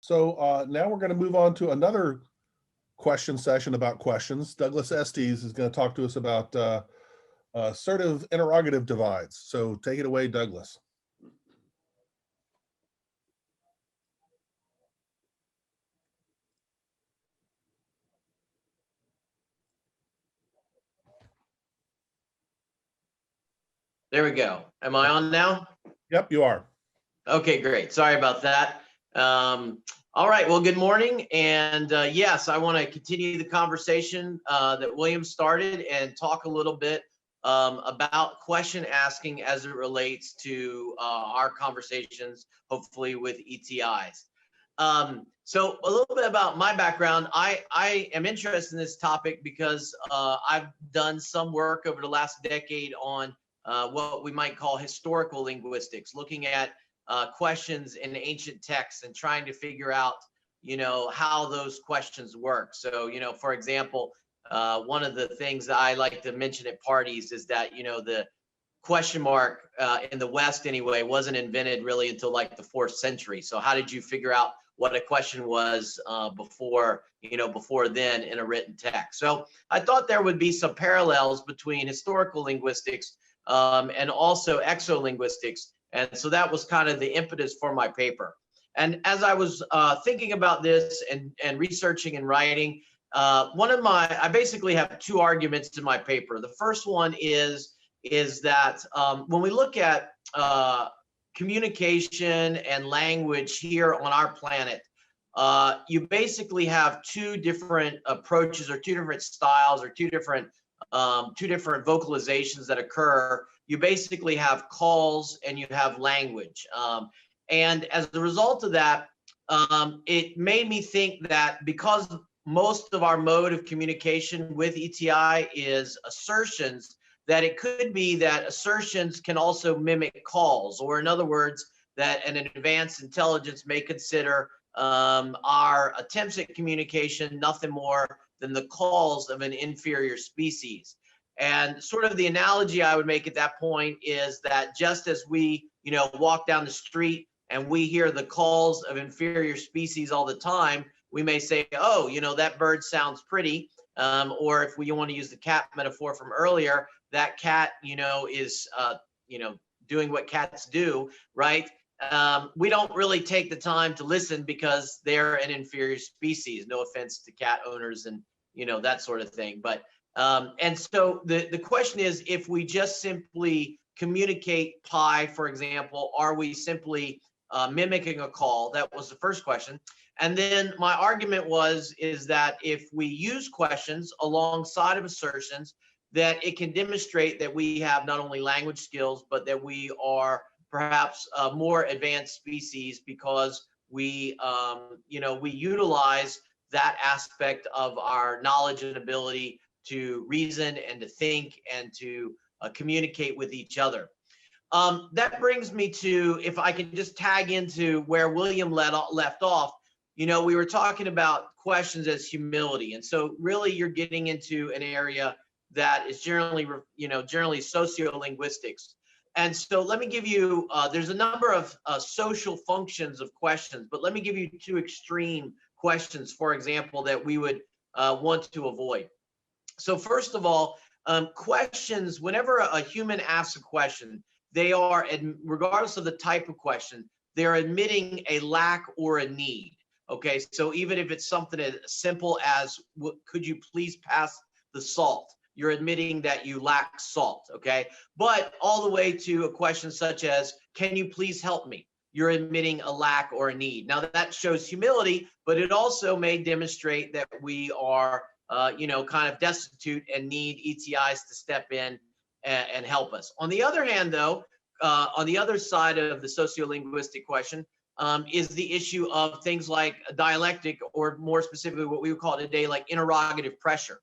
So now we're going to move on to another question session about questions. Douglas Estes is going to talk to us about assertive interrogative divides. So take it away, Douglas. There we go. Am I on now? Yep, you are. Okay, great. Sorry about that. All right, well, good morning. And yes, I want to continue the conversation that William started and talk a little bit about question asking as it relates to our conversations, hopefully with ETIs. So a little bit about my background. I am interested in this topic because I've done some work over the last decade on what we might call historical linguistics, looking at questions in ancient texts and trying to figure out, how those questions work. So, for example, one of the things that I like to mention at parties is that, the question mark in the West anyway wasn't invented really until like the 4th century. So how did you figure out what a question was before then in a written text? So I thought there would be some parallels between historical linguistics and also exolinguistics. And so that was kind of the impetus for my paper. And as I was thinking about this and researching and writing, I basically have 2 arguments in my paper. The first one is that when we look at communication and language here on our planet, you basically have 2 different approaches or 2 different styles or 2 different vocalizations that occur. You basically have calls and you have language. And as a result of that, it made me think that because most of our mode of communication with ETI is assertions, that it could be that assertions can also mimic calls, or in other words, that an advanced intelligence may consider our attempts at communication nothing more than the calls of an inferior species. And sort of the analogy I would make at that point is that just as we, walk down the street and we hear the calls of inferior species all the time, we may say, oh, that bird sounds pretty. Or if we want to use the cat metaphor from earlier, that cat, is, doing what cats do, right? We don't really take the time to listen because they're an inferior species. No offense to cat owners and, that sort of thing. But, and so the question is, if we just simply communicate pi, for example, are we simply mimicking a call? That was the first question. And then my argument is that if we use questions alongside of assertions, that it can demonstrate that we have not only language skills, but that we are perhaps a more advanced species because we utilize that aspect of our knowledge and ability to reason and to think and to communicate with each other. That brings me to, if I can just tag into where William left off, we were talking about questions as humility. And so really you're getting into an area that is generally sociolinguistics. And so let me give you, there's a number of social functions of questions, but let me give you 2 extreme questions, for example, that we would want to avoid. So first of all, questions, whenever a human asks a question, they are, regardless of the type of question, they're admitting a lack or a need. Okay, so even if it's something as simple as, could you please pass the salt? You're admitting that you lack salt, okay? But all the way to a question such as, can you please help me? You're admitting a lack or a need. Now that shows humility, but it also may demonstrate that we are, kind of destitute and need ETIs to step in and help us. On the other hand, though, on the other side of the sociolinguistic question, is the issue of things like dialectic, or more specifically what we would call today like interrogative pressure.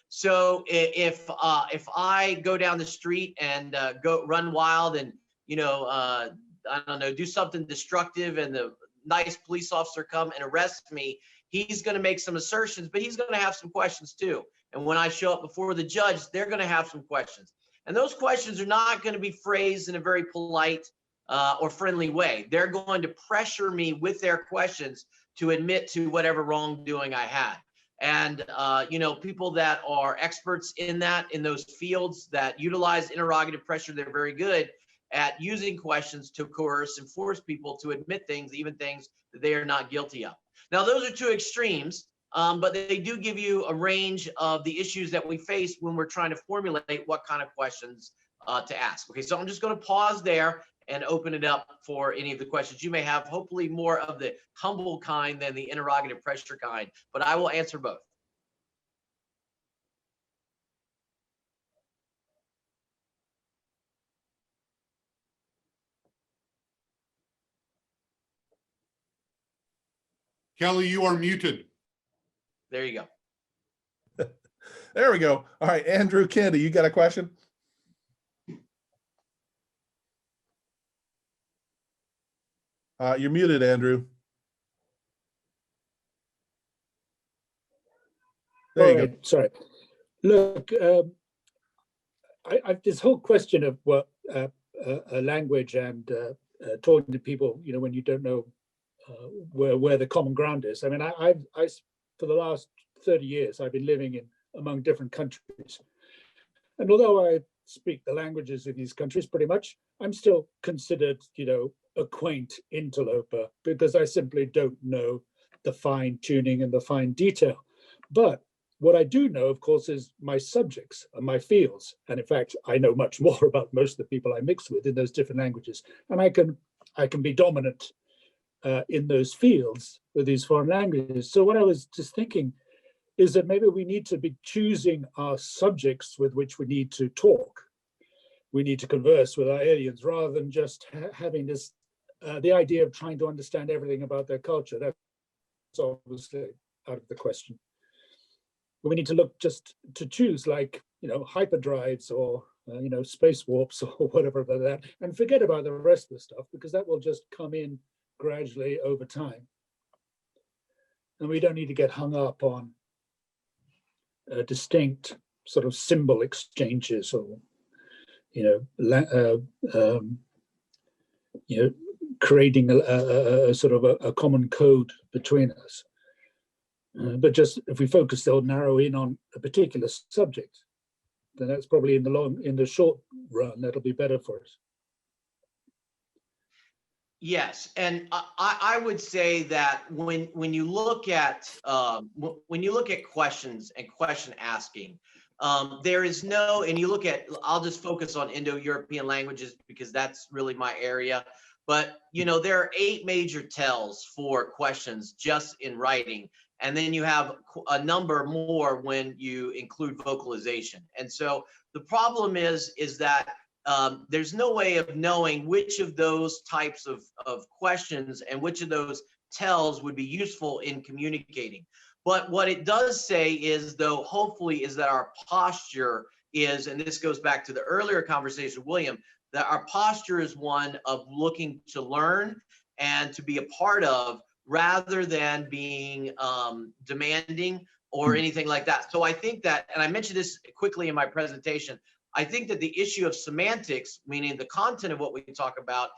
So if I go down the street and go run wild and I don't know, do something destructive, and the nice police officer come and arrest me, he's going to make some assertions, but he's going to have some questions too. And when I show up before the judge, they're going to have some questions. And those questions are not going to be phrased in a very polite or friendly way. They're going to pressure me with their questions to admit to whatever wrongdoing I had. And you know, people that are experts in that, in those fields that utilize interrogative pressure, they're very good at using questions to coerce and force people to admit things, even things that they are not guilty of. Now, those are two extremes, but they do give you a range of the issues that we face when we're trying to formulate what kind of questions to ask. Okay, so I'm just going to pause there and open it up for any of the questions you may have, hopefully more of the humble kind than the interrogative pressure kind, but I will answer both. Kelly, you are muted. There you go. There we go. All right, Andrew Kennedy, you got a question? You're muted, Andrew. There you go. Sorry. Look, this whole question of what a language and talking to people, you know, when you don't know where the common ground is. I mean, I for the last 30 years, I've been living among different countries. And although I speak the languages of these countries pretty much, I'm still considered, you know, a quaint interloper because I simply don't know the fine tuning and the fine detail. But what I do know, of course, is my subjects and my fields. And in fact, I know much more about most of the people I mix with in those different languages. And I can be dominant in those fields with these foreign languages. So what I was just thinking is that maybe we need to be choosing our subjects with which we need to talk. We need to converse with our aliens rather than just having this, the idea of trying to understand everything about their culture. That's obviously out of the question. But we need to look just to choose, like, you know, hyperdrives or, you know, space warps or whatever like that, and forget about the rest of the stuff, because that will just come in gradually over time. And we don't need to get hung up on distinct sort of symbol exchanges or, you know, creating a sort of a common code between us. But just if we focus, they'll narrow in on a particular subject, then that's probably in the short run, that'll be better for us. Yes, and I would say that when you look at questions and question asking, there is no, and you look at, I'll just focus on Indo-European languages because that's really my area. But you know, there are 8 major tells for questions just in writing, and then you have a number more when you include vocalization. And so the problem is that there's no way of knowing which of those types of questions and which of those tells would be useful in communicating. But what it does say is, though, hopefully, is that our posture is, and this goes back to the earlier conversation with William, that our posture is one of looking to learn and to be a part of, rather than being demanding or anything like that. So I think that, and I mentioned this quickly in my presentation, I think that the issue of semantics, meaning the content of what we talk about,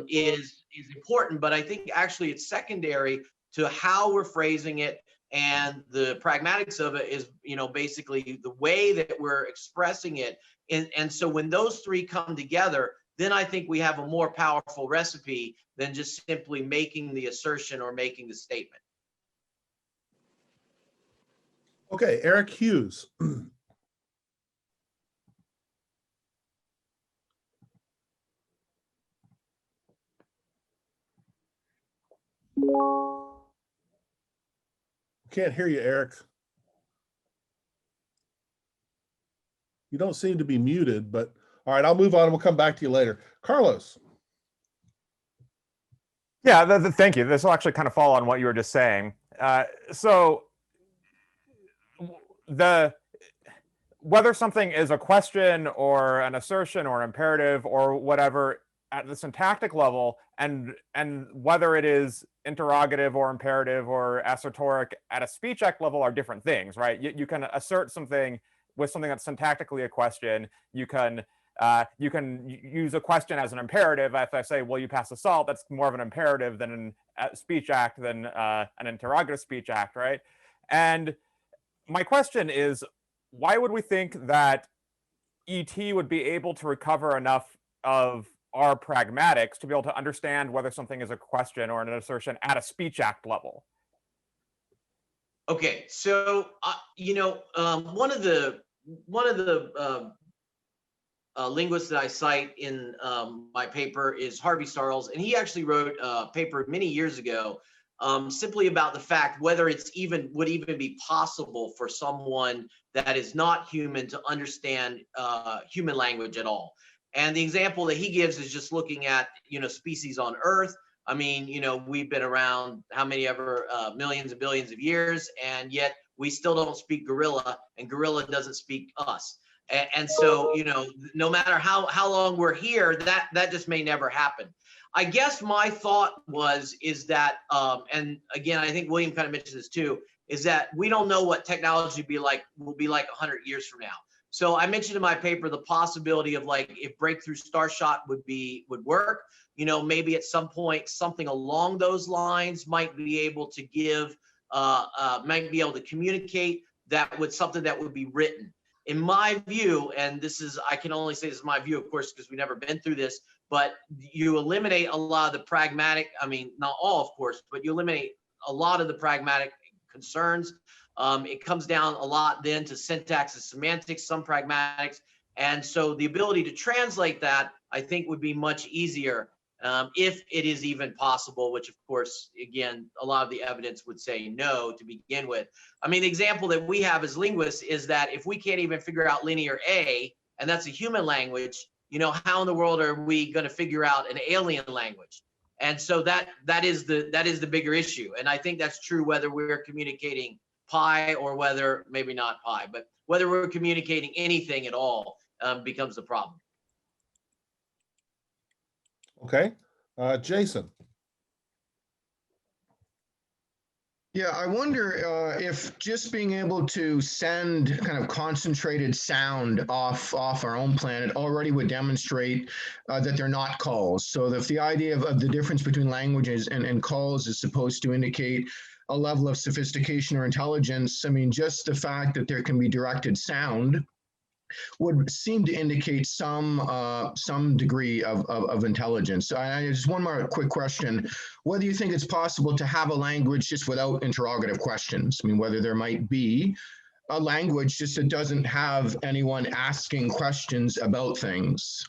is important, but I think actually it's secondary to how we're phrasing it, and the pragmatics of it is, you know, basically the way that we're expressing it. And so when those 3 come together, then I think we have a more powerful recipe than just simply making the assertion or making the statement. Okay, Eric Hughes. Can't hear you, Eric. You don't seem to be muted, but all right, I'll move on. We'll come back to you later. Carlos. Yeah, thank you. This will actually kind of fall on what you were just saying. So whether something is a question or an assertion or imperative or whatever at the syntactic level, and whether it is interrogative or imperative or assertoric at a speech act level are different things, right? You can assert something with something that's syntactically a question. You can You can use a question as an imperative. If I say, will you pass the salt, that's more of an imperative than a speech act than an interrogative speech act, right? And my question is, why would we think that ET would be able to recover enough of our pragmatics to be able to understand whether something is a question or an assertion at a speech act level? Okay, so one of the linguists that I cite in my paper is Harvey Sarles, and he actually wrote a paper many years ago simply about the fact whether it's would even be possible for someone that is not human to understand human language at all. And the example that he gives is just looking at species on Earth. I mean, we've been around how many ever millions and billions of years, and yet we still don't speak gorilla, and gorilla doesn't speak us. And so, no matter how long we're here, that just may never happen. I guess my thought is that, and again, I think William kind of mentioned this too, is that we don't know what technology will be like 100 years from now. So I mentioned in my paper the possibility of if breakthrough starshot would work. Maybe at some point something along those lines might be able to might be able to communicate that with something that would be written. In my view, and I can only say this is my view, of course, because we've never been through this, but you eliminate a lot of the pragmatic, I mean, not all, of course, but you eliminate a lot of the pragmatic concerns. It comes down a lot then to syntax and semantics, some pragmatics. And so the ability to translate that, I think, would be much easier if it is even possible, which of course, again, a lot of the evidence would say no to begin with. I mean, the example that we have as linguists is that if we can't even figure out linear A, and that's a human language, how in the world are we going to figure out an alien language? And so that is the bigger issue. And I think that's true whether we're communicating pi or whether maybe not pi, but whether we're communicating anything at all becomes the problem. Okay, Jason. Yeah, I wonder if just being able to send kind of concentrated sound off our own planet already would demonstrate that they're not calls. So if the idea of the difference between languages and calls is supposed to indicate a level of sophistication or intelligence, I mean, just the fact that there can be directed sound would seem to indicate some degree of intelligence. So just one more quick question: whether you think it's possible to have a language just without interrogative questions? I mean, whether there might be a language just that doesn't have anyone asking questions about things.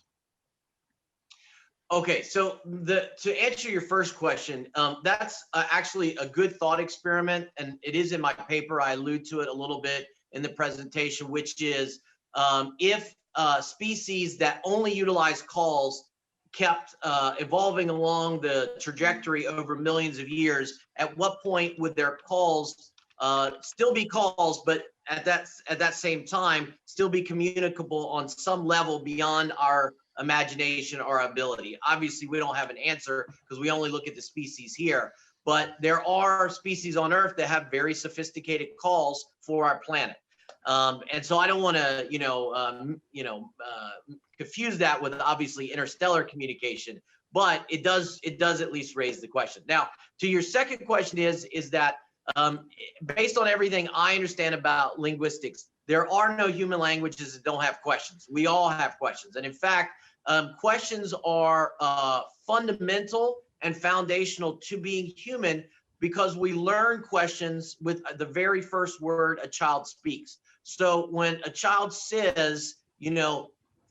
Okay, so to answer your first question, that's actually a good thought experiment, and it is in my paper. I allude to it a little bit in the presentation, which is if species that only utilize calls kept evolving along the trajectory over millions of years, at what point would their calls still be calls, but at that same time still be communicable on some level beyond our imagination or ability? Obviously, we don't have an answer because we only look at the species here, but there are species on Earth that have very sophisticated calls for our planet. And so I don't want to, confuse that with obviously interstellar communication, but it does at least raise the question. Now, to your second question is that based on everything I understand about linguistics, there are no human languages that don't have questions. We all have questions. And in fact, questions are fundamental and foundational to being human because we learn questions with the very first word a child speaks. So when a child says,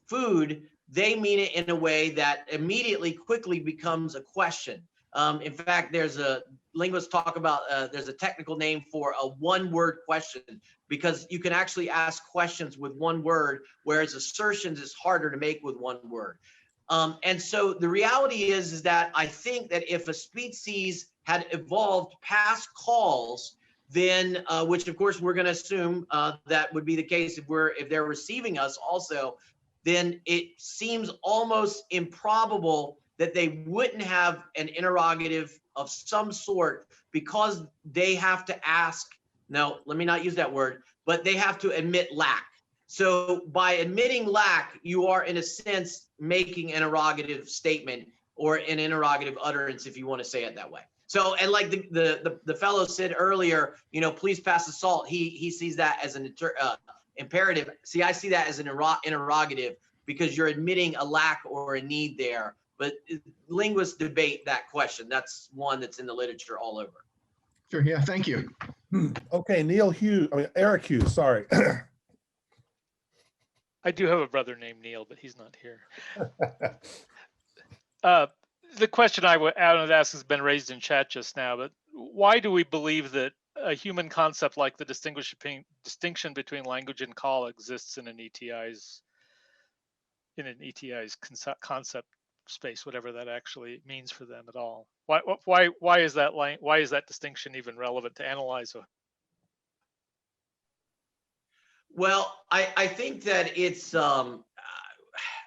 food, they mean it in a way that immediately, quickly becomes a question. In fact, there's a linguists talk about, there's a technical name for a one-word question, because you can actually ask questions with one word, whereas assertions is harder to make with one word. And so the reality is that I think that if a species had evolved past calls, then which of course we're going to assume that would be the case if they're receiving us also, then it seems almost improbable that they wouldn't have an interrogative of some sort, because they have to ask, no, let me not use that word, but they have to admit lack. So by admitting lack, you are in a sense making an interrogative statement or an interrogative utterance, if you want to say it that way. So, and like the fellow said earlier, you know, please pass the salt. He sees that as an imperative. See, I see that as an interrogative because you're admitting a lack or a need there. But linguists debate that question. That's one that's in the literature all over. Sure, yeah, thank you. Okay, Eric Hughes, sorry. I do have a brother named Neil, but he's not here. The question I would ask has been raised in chat just now, but why do we believe that a human concept like the distinction between language and call exists in an ETI's concept space, whatever that actually means for them at all? Why is that distinction even relevant to analyze? Well, I think that it's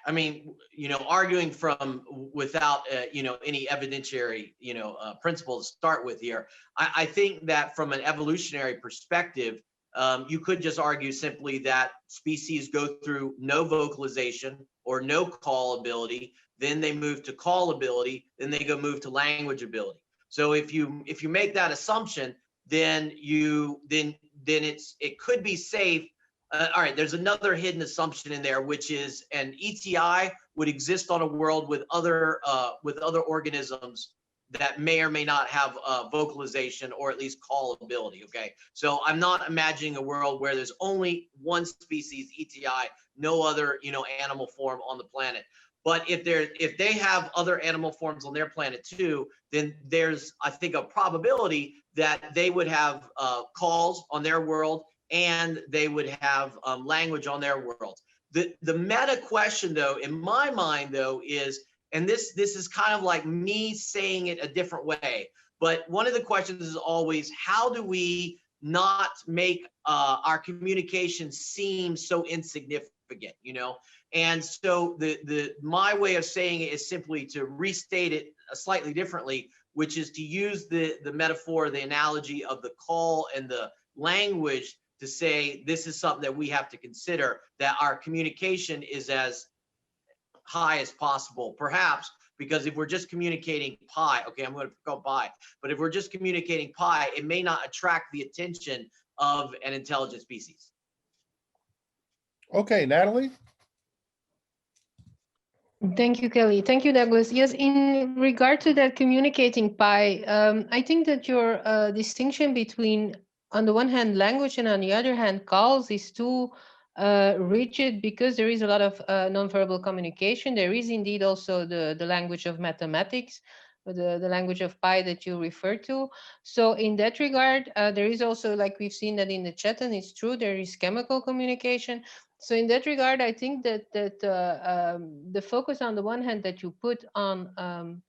I mean, you know, arguing from without, you know, any evidentiary, you know, principle to start with here. I think that from an evolutionary perspective, you could just argue simply that species go through no vocalization or no call ability, then they move to call ability, then they move to language ability. So if you make that assumption, then it could be safe. All right, there's another hidden assumption in there, which is an ETI would exist on a world with other organisms that may or may not have vocalization or at least call ability. Okay, so I'm not imagining a world where there's only one species ETI, no other, you know, animal form on the planet. But if they have other animal forms on their planet too, then there's, I think, a probability that they would have calls on their world and they would have language on their world. The meta question, though, in my mind, though, is, and this is kind of like me saying it a different way, but one of the questions is always, how do we not make our communication seem so insignificant, you know? And so my way of saying it is simply to restate it slightly differently, which is to use the metaphor, the analogy of the call and the language to say this is something that we have to consider, that our communication is as high as possible, perhaps, because if we're just communicating pi, okay, I'm going to go pi, but if we're just communicating pi, it may not attract the attention of an intelligent species. Okay, Natalie? Thank you, Kelly. Thank you, Douglas. Yes, in regard to that communicating pi, I think that your distinction between, on the one hand, language and on the other hand, calls is too rigid, because there is a lot of nonverbal communication. There is indeed also the language of mathematics, the language of pi that you refer to. So in that regard, there is also, like we've seen that in the chat, and it's true, there is chemical communication. So in that regard, I think that the focus on the one hand that you put on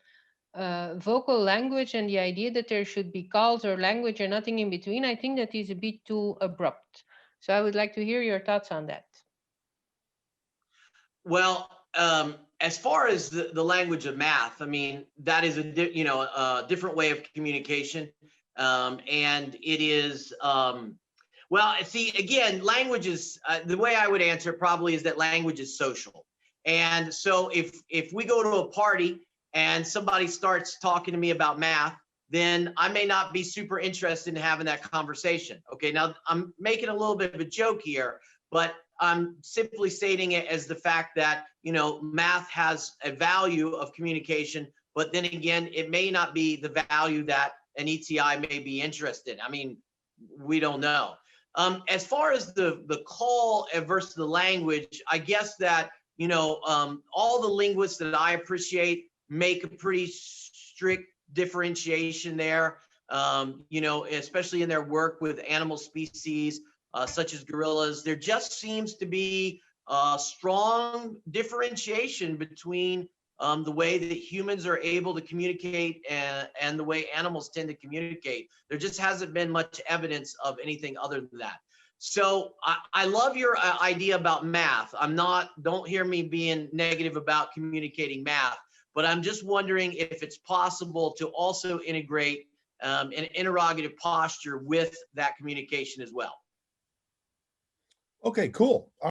vocal language and the idea that there should be calls or language or nothing in between, I think that is a bit too abrupt. So I would like to hear your thoughts on that. Well, as far as the language of math, I mean, that is a different way of communication, and it is. Well, see, again, language is, the way I would answer it probably is that language is social. And so if we go to a party and somebody starts talking to me about math, then I may not be super interested in having that conversation. Okay, now I'm making a little bit of a joke here, but I'm simply stating it as the fact that, you know, math has a value of communication, but then again, it may not be the value that an ETI may be interested in. I mean, we don't know. As far as the call versus the language, I guess that, you know, all the linguists that I appreciate make a pretty strict differentiation there, you know, especially in their work with animal species such as gorillas. There just seems to be a strong differentiation between the way that humans are able to communicate and the way animals tend to communicate. There just hasn't been much evidence of anything other than that. So I love your idea about math. Don't hear me being negative about communicating math, but I'm just wondering if it's possible to also integrate an interrogative posture with that communication as well. Okay, cool.